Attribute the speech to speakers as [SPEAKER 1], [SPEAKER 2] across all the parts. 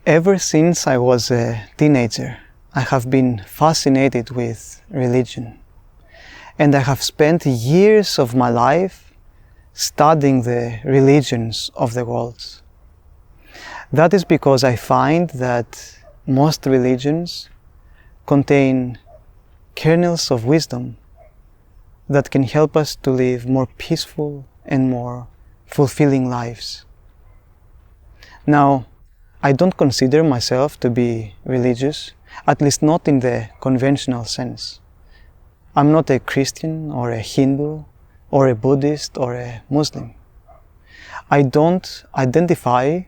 [SPEAKER 1] Ever since I was a teenager, I have been fascinated with religion, and I have spent years of my life studying the religions of the world. That is because I find that most religions contain kernels of wisdom that can help us to live more peaceful and more fulfilling lives. Now, I don't consider myself to be religious, at least not in the conventional sense. I'm not a Christian or a Hindu or a Buddhist or a Muslim. I don't identify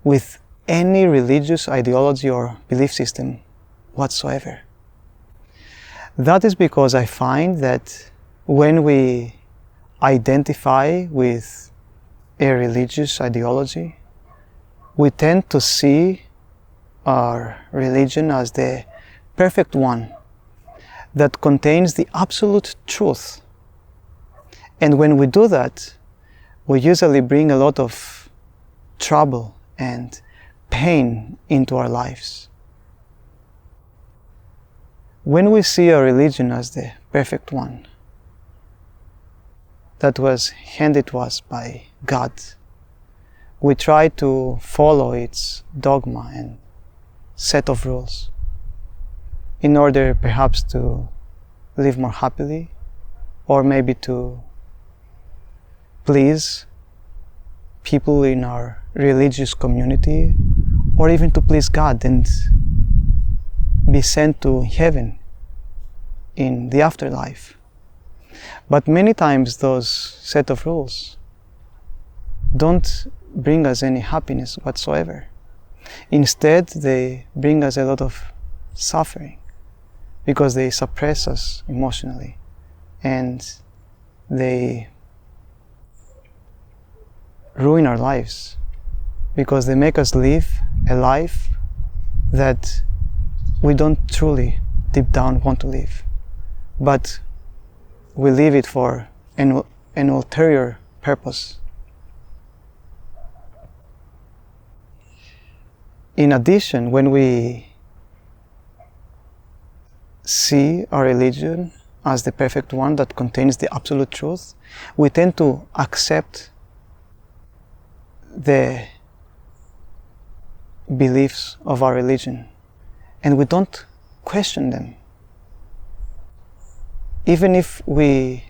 [SPEAKER 1] with any religious ideology or belief system whatsoever. That is because I find that when we identify with a religious ideology, we tend to see our religion as the perfect one that contains the absolute truth. And when we do that, we usually bring a lot of trouble and pain into our lives. When we see our religion as the perfect one that was handed to us by God, we try to follow its dogma and set of rules in order perhaps to live more happily, or maybe to please people in our religious community, or even to please God and be sent to heaven in the afterlife. But many times those set of rules don't bring us any happiness whatsoever. Instead, they bring us a lot of suffering because they suppress us emotionally and they ruin our lives because they make us live a life that we don't truly deep down want to live, but we live it for an ulterior purpose. In addition, when we see our religion as the perfect one that contains the absolute truth, we tend to accept the beliefs of our religion and we don't question them. Even if we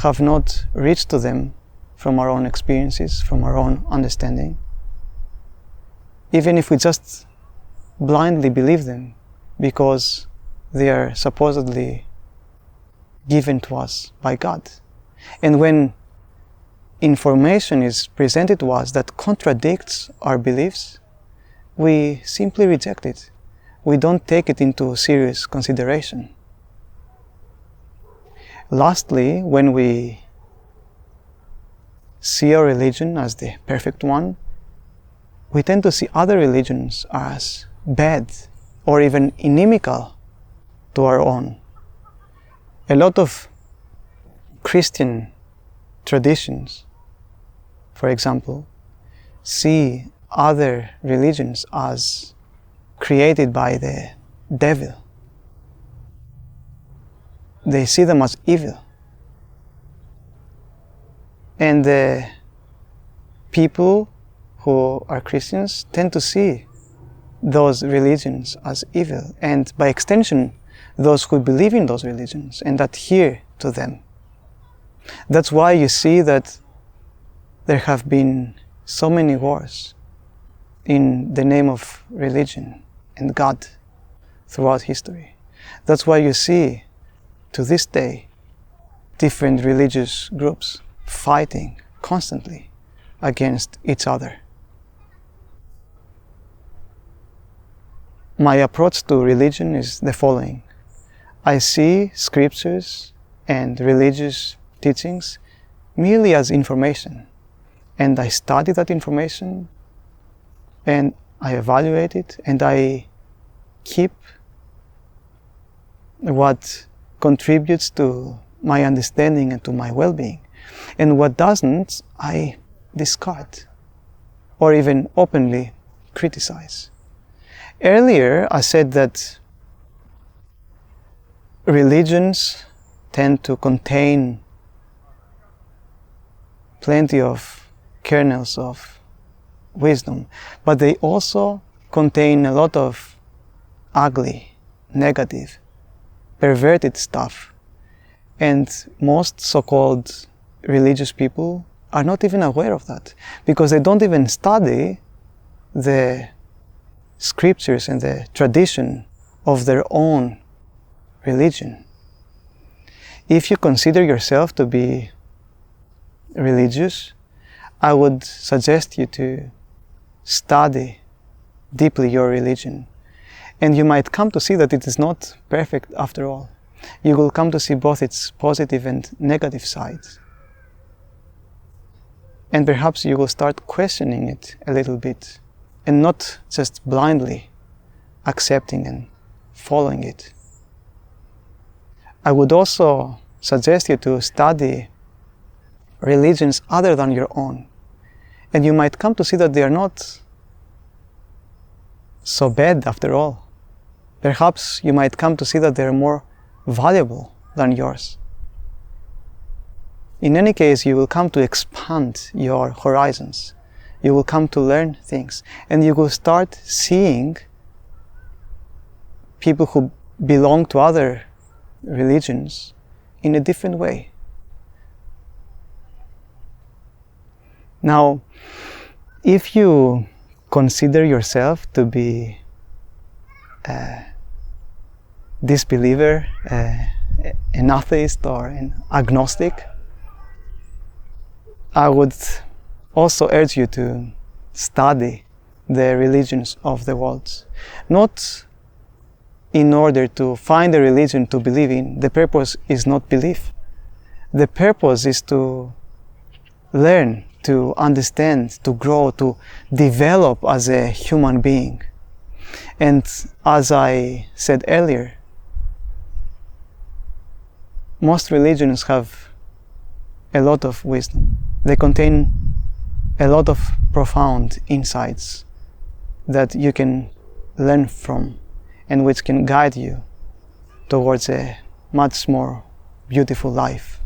[SPEAKER 1] have not reached to them from our own experiences, from our own understanding, even if we just blindly believe them because they are supposedly given to us by God. And when information is presented to us that contradicts our beliefs, we simply reject it. We don't take it into serious consideration. Lastly, when we see our religion as the perfect one, we tend to see other religions as bad or even inimical to our own. A lot of Christian traditions, for example, see other religions as created by the devil. They see them as evil. And the people who are Christians tend to see those religions as evil, and by extension, those who believe in those religions and adhere to them. That's why you see that there have been so many wars in the name of religion and God throughout history. That's why you see, to this day, different religious groups fighting constantly against each other. My approach to religion is the following. I see scriptures and religious teachings merely as information, and I study that information and I evaluate it and I keep what contributes to my understanding and to my well-being, and what doesn't, I discard or even openly criticize. Earlier, I said that religions tend to contain plenty of kernels of wisdom, but they also contain a lot of ugly, negative, perverted stuff. And most so-called religious people are not even aware of that, because they don't even study the scriptures and the tradition of their own religion. If you consider yourself to be religious, I would suggest you to study deeply your religion, and you might come to see that it is not perfect after all. You will come to see both its positive and negative sides. And perhaps you will start questioning it a little bit, and not just blindly accepting and following it. I would also suggest you to study religions other than your own, and you might come to see that they are not so bad after all. Perhaps you might come to see that they are more valuable than yours. In any case, you will come to expand your horizons. You will come to learn things, and you will start seeing people who belong to other religions in a different way. Now, if you consider yourself to be a disbeliever, an atheist, or an agnostic, I would also urge you to study the religions of the world. Not in order to find a religion to believe in. The purpose is not belief. The purpose is to learn, to understand, to grow, to develop as a human being. And as I said earlier, most religions have a lot of wisdom. They contain a lot of profound insights that you can learn from, and which can guide you towards a much more beautiful life.